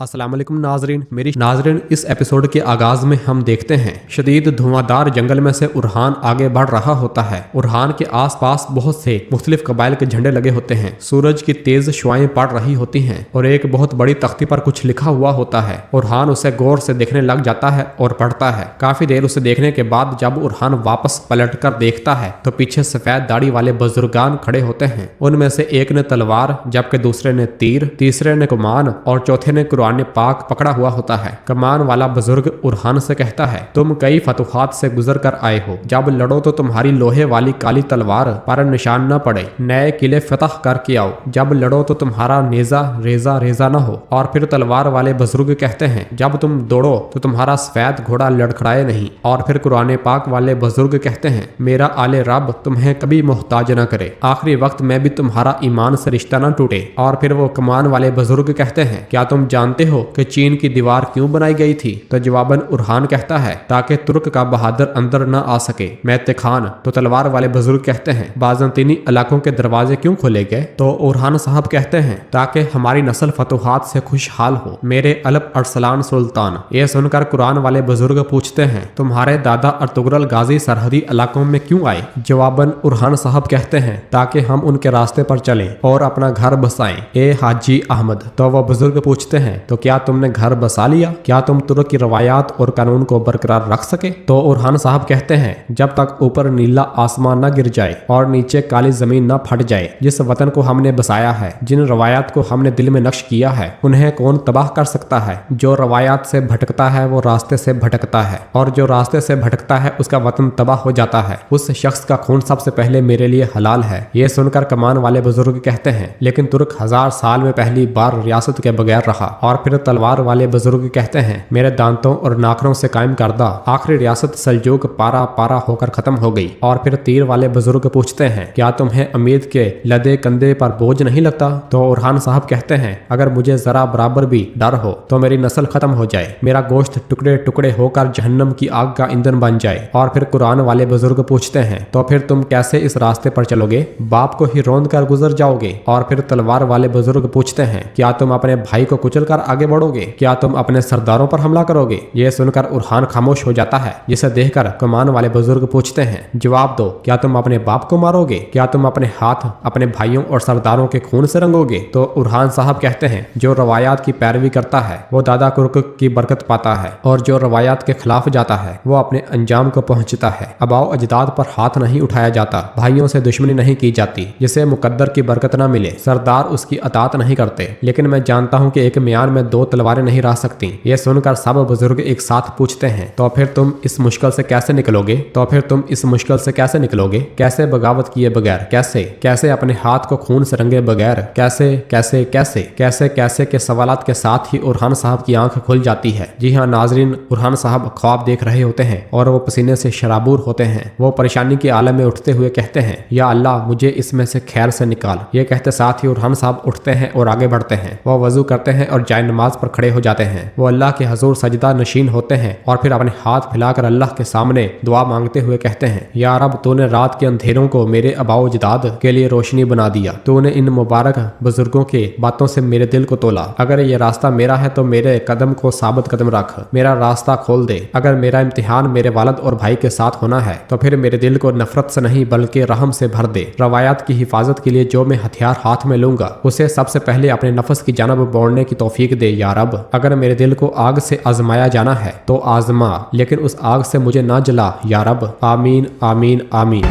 अस्सलाम वालेकुम नाजरीन, इस एपिसोड के आगाज में हम देखते हैं शदीद धुआंधार जंगल में से उरहान आगे बढ़ रहा होता है। उरहान के आसपास बहुत से मुख्तलिफ कबाइल के झंडे लगे होते हैं। सूरज की तेज शुआएं पड़ रही होती हैं और एक बहुत बड़ी तख्ती पर कुछ लिखा हुआ होता है। उरहान उसे गौर से देखने लग जाता है और पढ़ता है। काफी देर उसे देखने के बाद जब उरहान वापस पलट कर देखता है तो पीछे सफेद दाढ़ी वाले बुजुर्गान खड़े होते हैं। उनमें से एक ने तलवार, जबकि दूसरे ने तीर, तीसरे ने कमान और चौथे ने कुरान पाक पकड़ा हुआ होता है। कमान वाला बुजुर्ग उरहान से कहता है, तुम कई फतुहात से गुजर कर आए हो। जब लड़ो तो तुम्हारी लोहे वाली काली तलवार पर निशान न पड़े। नए किले फतह करके आओ। जब लड़ो तो तुम्हारा नेजा रेजा रेजा न हो। और फिर तलवार वाले बुजुर्ग कहते हैं, जब तुम दौड़ो तो तुम्हारा सफेद घोड़ा लड़खड़ाए नहीं। और फिर कुरान पाक वाले बुजुर्ग कहते हैं, मेरा आले रब तुम्हें कभी मोहताज न करे। आखिरी वक्त में भी तुम्हारा ईमान से रिश्ता न टूटे। और फिर वो कमान वाले बुजुर्ग कहते हैं, क्या तुम जानते हो कि चीन की दीवार क्यों बनाई गई थी? तो जवाबन उरहान कहता है, ताकि तुर्क का बहादुर अंदर न आ सके। मैते खान। तो तलवार वाले बुजुर्ग कहते हैं, बाज़ंतीनी इलाकों के दरवाजे क्यों खोले गए? तो उरहान साहब कहते हैं, ताकि हमारी नस्ल फतुहात से खुशहाल हो। मेरे अलब अरसलान सुल्तान। ये सुनकर कुरान वाले बुजुर्ग पूछते हैं, तुम्हारे दादा अर्तुगरल गाजी सरहदी इलाकों में क्यों आए? जवाबन उरहान साहब कहते हैं, ताकि हम उनके रास्ते पर चलें और अपना घर बसाएं। ए हाजी अहमद। तो वह बुजुर्ग पूछते हैं, तो क्या तुमने घर बसा लिया? क्या तुम तुर्क की रवायात और कानून को बरकरार रख सके? तो उरहान साहब कहते हैं, जब तक ऊपर नीला आसमान न गिर जाए और नीचे काली जमीन न फट जाए। जिस वतन को हमने बसाया है, जिन रवायात को हमने दिल में नक्श किया है, उन्हें कौन तबाह कर सकता है? जो रवायात से भटकता है वो रास्ते से भटकता है, और जो रास्ते से भटकता है उसका वतन तबाह हो जाता है। उस शख्स का खून सबसे पहले मेरे लिए हलाल है। ये सुनकर कमान वाले बुजुर्ग कहते हैं, लेकिन तुर्क 1000 साल में पहली बार रियासत के बगैर रहा। और फिर तलवार वाले बुजुर्ग कहते हैं, मेरे दांतों और नाखनों से कायम करदा आखिरी रियासत सल्जूक पारा पारा होकर खत्म हो गई। और फिर तीर वाले बुजुर्ग पूछते हैं, क्या तुम्हें उम्मीद के लदे कंधे पर बोझ नहीं लगता? तो उरहान साहब कहते हैं, अगर मुझे जरा बराबर भी डर हो तो मेरी नस्ल खत्म हो जाए, मेरा गोश्त टुकड़े टुकड़े होकर जहन्नम की आग का ईंधन बन जाए। और फिर कुरान वाले बुजुर्ग पूछते हैं, तो फिर तुम कैसे इस रास्ते पर चलोगे? बाप को ही रोंद कर गुजर जाओगे? और फिर तलवार वाले बुजुर्ग पूछते हैं, क्या तुम अपने भाई को कुचल कर आगे बढ़ोगे? क्या तुम अपने सरदारों पर हमला करोगे? यह सुनकर उरहान खामोश हो जाता है, जिसे देखकर कमान वाले बुजुर्ग पूछते हैं, जवाब दो, क्या तुम अपने बाप को मारोगे? क्या तुम अपने हाथ अपने भाइयों और सरदारों के खून से रंगोगे? तो उरहान साहब कहते हैं, जो रवायात की पैरवी करता है वो दादा कुर्क की बरकत पाता है, और जो रवायात के खिलाफ जाता है वो अपने अंजाम को पहुंचता है। अबाओ अजदाद पर हाथ नहीं उठाया जाता, भाइयों से दुश्मनी नहीं की जाती, जिसे मुकद्दर की बरकत न मिले सरदार उसकी अतात नहीं करते। लेकिन मैं जानता हूँ कि एक म्यान में 2 तलवारें नहीं रह सकती। ये सुनकर सब बुजुर्ग एक साथ पूछते हैं, तो फिर तुम इस मुश्किल से कैसे निकलोगे? तो फिर तुम इस मुश्किल से कैसे निकलोगे? कैसे बगावत किए बगैर? कैसे कैसे अपने हाथ को खून से रंगे बगैर? कैसे कैसे कैसे कैसे कैसे के सवालात के साथ ही उरहान साहब की आंख खुल जाती है। जी हाँ नाजरीन, उरहान साहब ख्वाब देख रहे होते हैं और वो पसीने से शराबूर होते हैं। वो परेशानी के आलम में उठते हुए कहते हैं, या अल्लाह मुझे इसमें से खैर से निकाल। ये कहते साथ ही उरहान साहब उठते हैं और आगे बढ़ते हैं। वो वजू करते हैं और जाए नमाज पर खड़े हो जाते हैं। वो अल्लाह के हजूर सजदा नशीन होते हैं और फिर अपने हाथ फैलाकर अल्लाह के सामने दुआ मांगते हुए कहते हैं, या रब तूने रात के अंधेरों को मेरे अबाओ अजदाद के लिए रोशनी बना दिया। तूने इन मुबारक बुजुर्गों के बातों से मेरे दिल को तोला। अगर ये रास्ता मेरा है तो मेरे कदम को साबित कदम रख, मेरा रास्ता खोल दे। अगर मेरा इम्तिहान मेरे वालिद और भाई के साथ होना है तो फिर मेरे दिल को नफरत से नहीं बल्कि रहम से भर दे। रवायात की हिफाजत के लिए जो मैं हथियार हाथ में लूंगा उसे सबसे पहले अपने नफस की जानब बोड़ने की तौफीक दे या रब। अगर मेरे दिल को आग से आजमाया जाना है तो आजमा, लेकिन उस आग से मुझे ना जला या रब। आमीन आमीन आमीन।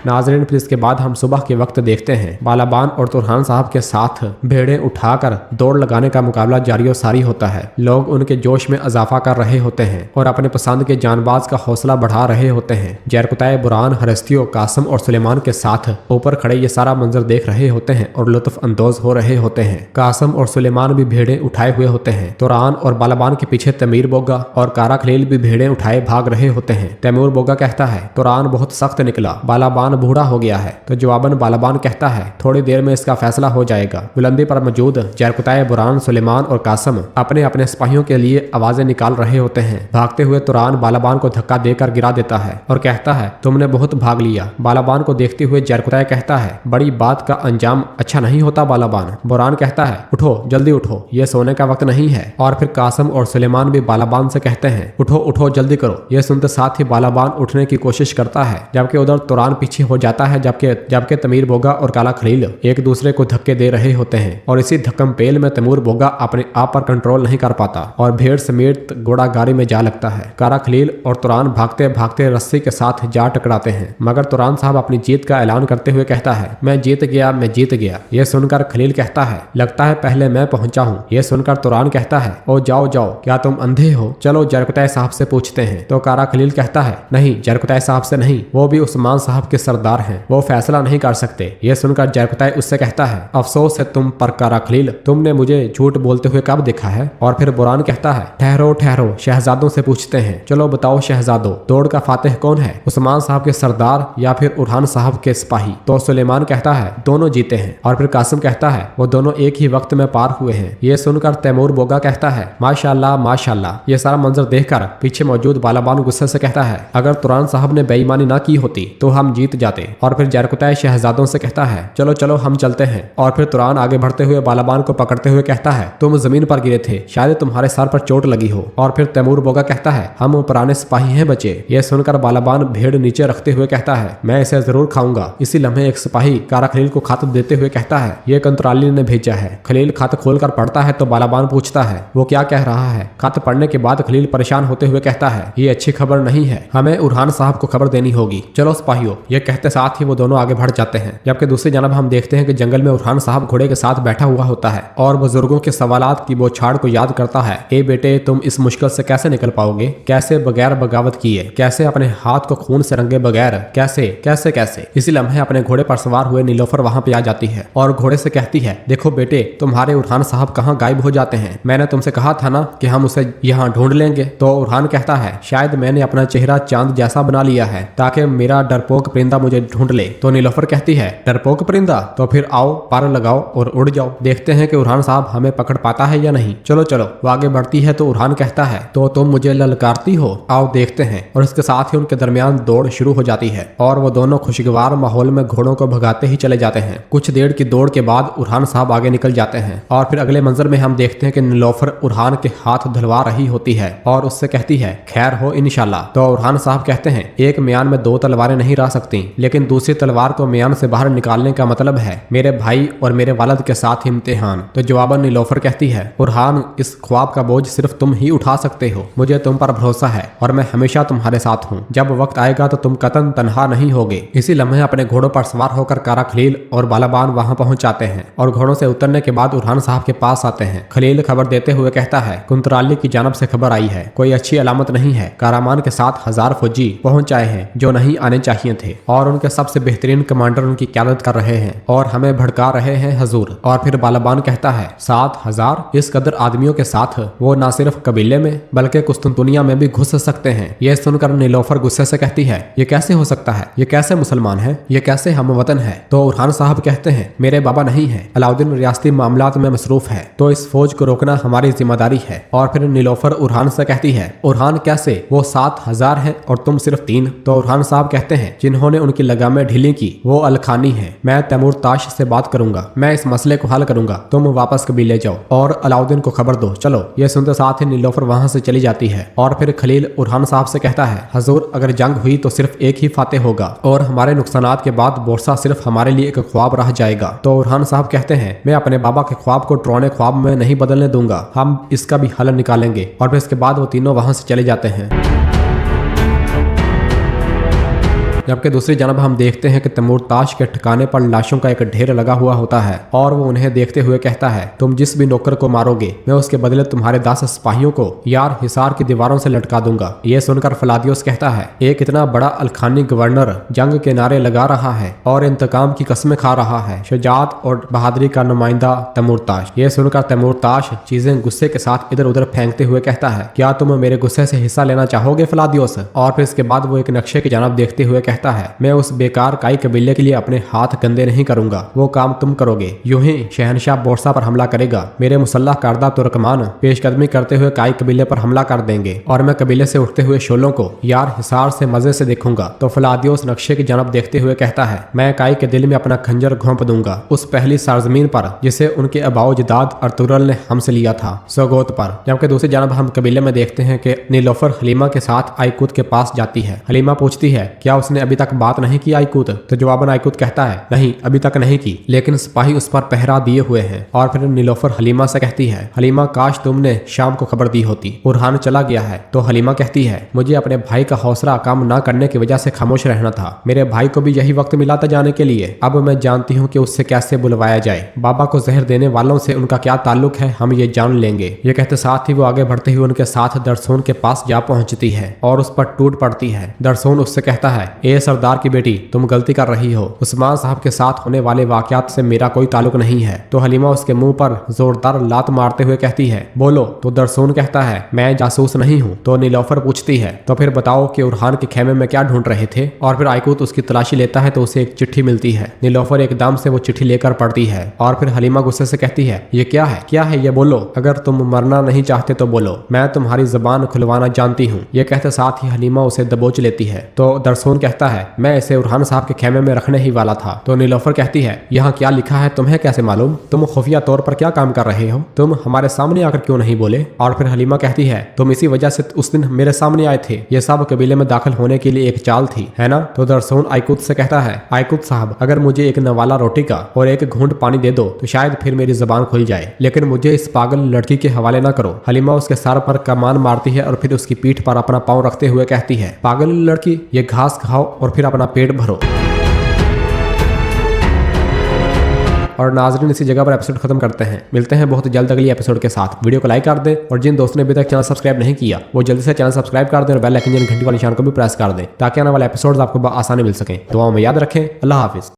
नाजरीन, फिर इसके बाद हम सुबह के वक्त देखते हैं बालाबान और तुरहान साहब के साथ भेड़ें उठाकर दौड़ लगाने का मुकाबला जारी सारी होता है। लोग उनके जोश में इजाफा कर रहे होते हैं और अपने पसंद के जानबाज का हौसला बढ़ा रहे होते हैं। जरकुताए बुरान, हरस्तियों, कासम और सुलेमान के साथ ऊपर खड़े ये सारा मंजर देख रहे होते हैं और लुत्फ अंदोज हो रहे होते हैं। कासम और सुलेमान भी भेड़ें उठाए हुए होते हैं। तुरान और बालाबान के पीछे तमीर बोगा और कारा खलील भी भेड़ें उठाए भाग रहे होते हैं। तैमूर बोगा कहता है, तुरान बहुत सख्त निकला, बालाबान बूढ़ा हो गया है। तो जवाबन बालाबान कहता है थोड़ी देर में इसका फैसला हो जाएगा। बुलंदी पर मौजूद जरकुताए, बुरहान, सुलेमान और कासम अपने अपने सिपाहियों के लिए आवाजें निकाल रहे होते हैं। भागते हुए तुरान बालाबान को धक्का देकर गिरा देता है और कहता है तुमने बहुत भाग लिया। बालाबान को देखते हुए जरकुताए कहता है बड़ी बात का अंजाम अच्छा नहीं होता बालाबान। बुरहान कहता है उठो, जल्दी उठो, ये सोने का वक्त नहीं है। और फिर कासम और सुलेमान भी बालाबान से कहते हैं उठो उठो, जल्दी करो। ये सुनते साथ ही बालाबान उठने की कोशिश करता है, जबकि उधर तुरान पीछे हो जाता है। जबकि तमीर बोगा और काला खलील एक दूसरे को धक्के दे रहे होते हैं और इसी धक्कम पेल में तैमूर बोगा अपने आप पर कंट्रोल नहीं कर पाता और भेड़ समेत घोड़ा गाड़ी में जा लगता है। काला खलील और तुरान भागते भागते रस्सी के साथ जा टकराते हैं, मगर तुरान साहब अपनी जीत का ऐलान करते हुए कहता है मैं जीत गया, मैं जीत गया। यह सुनकर खलील कहता है लगता है पहले मैं पहुंचा हूँ। यह सुनकर तुरान कहता है ओ जाओ जाओ, क्या तुम अंधे हो? चलो जरकुताए साहब से पूछते हैं। तो कारा खलील कहता है नहीं, जरकुताए साहब से नहीं, वो भी उस्मान साहब के सरदार हैं, वो फैसला नहीं कर सकते। यह सुनकर जरकुताए उससे कहता है अफसोस है तुम पर कारा खलील, तुमने मुझे झूठ बोलते हुए कब देखा है? और फिर बुरहान कहता है ठहरो ठहरो, शहजादों से पूछते हैं। चलो बताओ शहजादों, दौड़ का फातेह कौन है, उस्मान साहब के सरदार या फिर उरहान साहब के सिपाही? तो सुलेमान कहता है दोनों जीते हैं। और फिर कासिम कहता है वो दोनों एक ही वक्त में पार हुए हैं। ये सुनकर तैमूर बोगा कहता है माशाल्लाह माशाल्लाह। ये सारा मंजर देखकर पीछे मौजूद बालाबान गुस्से से कहता है अगर तुरान साहब ने बेईमानी ना की होती तो हम जीत जाते। और फिर जरकुताए शहजादों से कहता है चलो चलो हम चलते हैं। और फिर तुरान आगे बढ़ते हुए बालाबान को पकड़ते हुए कहता है तुम जमीन पर गिरे थे, शायद तुम्हारे सर पर चोट लगी हो। और फिर तैमूर बोगा कहता है हम पुराने सिपाही हैं बचे। यह सुनकर बालाबान भेड़ नीचे रखते हुए कहता है मैं इसे जरूर खाऊंगा। इसी लम्हे एक सिपाही कारा खलील को खत देते हुए कहता है ये कंत्राली ने भेजा है। खलील खत खोलकर पढ़ता है तो बालाबान पूछता है वो क्या कह रहा है? खत पढ़ने के बाद खलील परेशान होते हुए कहता है ये अच्छी खबर नहीं है, हमें उरहान साहब को खबर देनी होगी। चलो सिपाहियों, ये कहते साथ ही वो दोनों आगे बढ़ जाते हैं। जबकि दूसरी जानब हम देखते हैं कि जंगल में उरहान साहब घोड़े के साथ बैठा हुआ होता है और बुजुर्गों के सवालात की बौछार को याद करता है। ए बेटे, तुम इस मुश्किल से कैसे निकल पाओगे? कैसे बगैर बगावत किए? कैसे अपने हाथ को खून से रंगे बगैर? कैसे कैसे कैसे? इसी लम्हे अपने घोड़े पर सवार हुए नीलोफर वहां पे आ जाती है और घोड़े से कहती है देखो बेटे, तुम्हारे उरहान साहब कहाँ गायब हो जाते हैं? मैंने तुमसे कहा था ना कि हम उसे यहाँ ढूंढ लेंगे। तो उरहान कहता है शायद मैंने अपना चेहरा चांद जैसा बना लिया है ताकि मेरा डरपोक परिंदा मुझे ढूंढ ले। तो नीलोफर कहती है डरपोक परिंदा? तो फिर आओ, पर लगाओ और उड़ जाओ, देखते हैं कि उरहान साहब हमें पकड़ पाता है या नहीं। चलो चलो। वो आगे बढ़ती है तो उरहान कहता है तो तुम मुझे ललकारती हो, आओ देखते हैं। और इसके साथ ही उनके दरमियान दौड़ शुरू हो जाती है और वो दोनों खुशगवार माहौल में घोड़ों को भगाते ही चले जाते हैं। कुछ देर की दौड़ के बाद उरहान साहब आगे निकल जाते हैं और फिर अगले मंजर में हम देखते हैं कि नीलोफर उरहान के हाथ धुलवा रही होती है और उससे कहती है खैर हो इंशाल्लाह। तो उरहान साहब कहते हैं एक म्यान में दो तलवारें नहीं रह सकती, लेकिन दूसरी तलवार को म्यान से बाहर निकालने का मतलब है मेरे भाई और मेरे वालिद के साथ इम्तिहान। तो जवाबन नीलोफर कहती है उरहान, इस ख्वाब का बोझ सिर्फ तुम ही उठा सकते हो, मुझे तुम पर भरोसा है और मैं हमेशा तुम्हारे साथ हूँ। जब वक्त आएगा तो तुम कतन तनहा नहीं होगे। इसी लम्हे अपने घोड़ों पर सवार होकर कारा खलील और बालाबान वहां पहुंच जाते हैं और घोड़ों से उतरने के बाद उरहान साहब के पास आते हैं। खलील खबर देते हुए कहता है कुंतराली की जानब से खबर आई है, कोई अच्छी अलामत नहीं है। कारामान के साथ 1000 फौजी पहुंच आए हैं जो नहीं आने चाहिए थे और उनके सबसे बेहतरीन कमांडर उनकी क़यादत कर रहे हैं और हमें भड़का रहे हैं हजूर। और फिर बालाबान कहता है 7000? इस कदर आदमियों के साथ वो न सिर्फ कबीले में बल्कि कुस्तुनतुनिया में भी घुस सकते हैं। यह सुनकर नीलोफर गुस्से से कहती है ये कैसे हो सकता है? ये कैसे मुसलमान है? ये कैसे हम वतन है? तो उरहान साहब कहते हैं मेरे बाबा नहीं है, अलाउद्दीन रियासती मामलात में मसरूफ है, तो इस फौज को रोकना हमारी जिम्मेदारी है। और फिर नीलोफर उरहान से कहती है उरहान कैसे? वो 7000 है और तुम सिर्फ 3। तो उरहान साहब कहते हैं जिन्होंने उनकी लगामें ढीली की वो अलखानी है, मैं तैमूर ताश से बात करूंगा, मैं इस मसले को हल करूंगा, तुम वापस कबीले जाओ और अलाउद्दीन को खबर दो। चलो। ये सुनते साथ ही नीलोफर वहां से चली जाती है और फिर खलील उरहान साहब से कहता है हजूर, अगर जंग हुई तो सिर्फ एक ही फातेह होगा और हमारे नुकसानात के बाद बोरसा सिर्फ हमारे लिए एक ख्वाब रह जाएगा। तो उरहान साहब कहते हैं मैं अपने बाबा के ख्वाब को ट्रोने ख्वाब में नहीं बदलने दूंगा, हम इसका भी हल निकालेंगे। और फिर इसके बाद वो तीनों वहां से चले जाते हैं। जबकि दूसरी जानब हम देखते हैं कि तैमूर ताश के ठिकाने पर लाशों का एक ढेर लगा हुआ होता है और वो उन्हें देखते हुए कहता है तुम जिस भी नौकर को मारोगे मैं उसके बदले तुम्हारे 10 सिपाहियों को यार हिसार की दीवारों से लटका दूंगा। ये सुनकर फलादियोस कहता है एक इतना बड़ा अलखानी गवर्नर जंग के नारे लगा रहा है और इंतकाम की कस्में खा रहा है, शुजात और बहादुरी का नुमाइंदा तैमूर ताश। ये सुनकर तैमूर ताश चीजें गुस्से के साथ इधर उधर फेंकते हुए कहता है क्या तुम मेरे गुस्से से हिस्सा लेना चाहोगे फलादियोस? और फिर इसके बाद वो एक नक्शे की जानब देखते हुए कहता है, मैं उस बेकार काई कबीले के लिए अपने हाथ गंदे नहीं करूंगा, वो काम तुम करोगे। यूं ही शहनशाह बोरसा पर हमला करेगा। मेरे मुसल्लह करदा तुर्कमान पेशकदमी करते हुए काई कबीले पर हमला कर देंगे और मैं कबीले से उठते हुए शोलों को यार हिसार से मजे से देखूंगा। तो फलादियोस नक्शे की जानब देखते हुए कहता है, मैं काई के दिल में अपना खंजर घोंप दूंगा, उस पहली सरजमीन पर जिसे उनके अबाओ जदाद अर्तुगरुल ने हमसे लिया था, सोगोत पर। जबकि दूसरी जानब हम कबीले में देखते हैं कि नीलोफर हलीमा के साथ आइकूत के पास जाती है। हलीमा पूछती है, क्या उसने अभी तक बात नहीं की आइकूत? तो जवाबन आइकूत कहता है, नहीं अभी तक नहीं की, लेकिन सिपाही उस पर पहरा दिए हुए हैं। और फिर नीलोफर हलीमा से कहती है, हलीमा काश तुमने शाम को खबर दी होती, उरहान चला गया है। तो हलीमा कहती है, मुझे अपने भाई का हौसला कम न करने की वजह से खामोश रहना था। मेरे भाई को भी यही वक्त मिला था जाने के लिए। अब मैं जानती हूँ कि उससे कैसे बुलवाया जाए। बाबा को जहर देने वालों से उनका क्या ताल्लुक है, हम ये जान लेंगे। ये कहते साथ ही वो आगे बढ़ते हुए उनके साथ दरसोन के पास जा पहुंचती है और उस पर टूट पड़ती है। दरसोन उससे कहता है, ए सरदार की बेटी, तुम गलती कर रही हो। उस्मान साहब के साथ होने वाले वाकयात से मेरा कोई ताल्लुक नहीं है। तो हलीमा उसके मुंह पर जोरदार लात मारते हुए कहती है, बोलो। तो दरसोन कहता है, मैं जासूस नहीं हूँ। तो नीलोफर पूछती है, तो फिर बताओ कि उरहान के खेमे में क्या ढूंढ रहे थे? और फिर आइकूत उसकी तलाशी लेता है तो उसे एक चिट्ठी मिलती है। नीलोफर एकदम से वो चिट्ठी लेकर पढ़ती है और फिर हलीमा गुस्से से कहती है, ये क्या है, क्या है ये, बोलो। अगर तुम मरना नहीं चाहते तो बोलो, मैं तुम्हारी जबान खुलवाना जानती हूँ। ये कहते साथ ही हलीमा उसे दबोच लेती है। तो दरसोन कहता है, मैं इसे उरहान साहब के खेमे में रखने ही वाला था। तो नीलोफर कहती है, यहाँ क्या लिखा है तुम्हें कैसे मालूम? तुम खुफिया तौर पर क्या काम कर रहे हो? तुम हमारे सामने आकर क्यों नहीं बोले? और फिर हलीमा कहती है, तुम इसी वजह से उस दिन मेरे सामने आए थे। ये सब कबीले में दाखिल होने के लिए एक चाल थी, है ना? तो दरसोन आइकूत से कहता है, आइकूत साहब, अगर मुझे एक नवाला रोटी का और एक घूंट पानी दे दो तो शायद फिर मेरी जबान खुल जाए, लेकिन मुझे इस पागल लड़की के हवाले ना करो। हलीमा उसके सर पर कमान मारती है और फिर उसकी पीठ पर अपना पांव रखते हुए कहती है, पागल लड़की, ये घास खाओ और फिर अपना पेट भरो। और नाज़रीन, इसी जगह पर एपिसोड खत्म करते हैं। मिलते हैं बहुत जल्द अगली एपिसोड के साथ। वीडियो को लाइक कर दें और जिन दोस्तों ने अभी तक चैनल सब्सक्राइब नहीं किया वो जल्दी से चैनल सब्सक्राइब कर दें और बेल आइकन घंटी वाले निशान को भी प्रेस कर दें ताकि आने वाले एपिसोड्स आपको आसानी मिल सकें। दुआओं में याद रखें। अल्लाह हाफिज।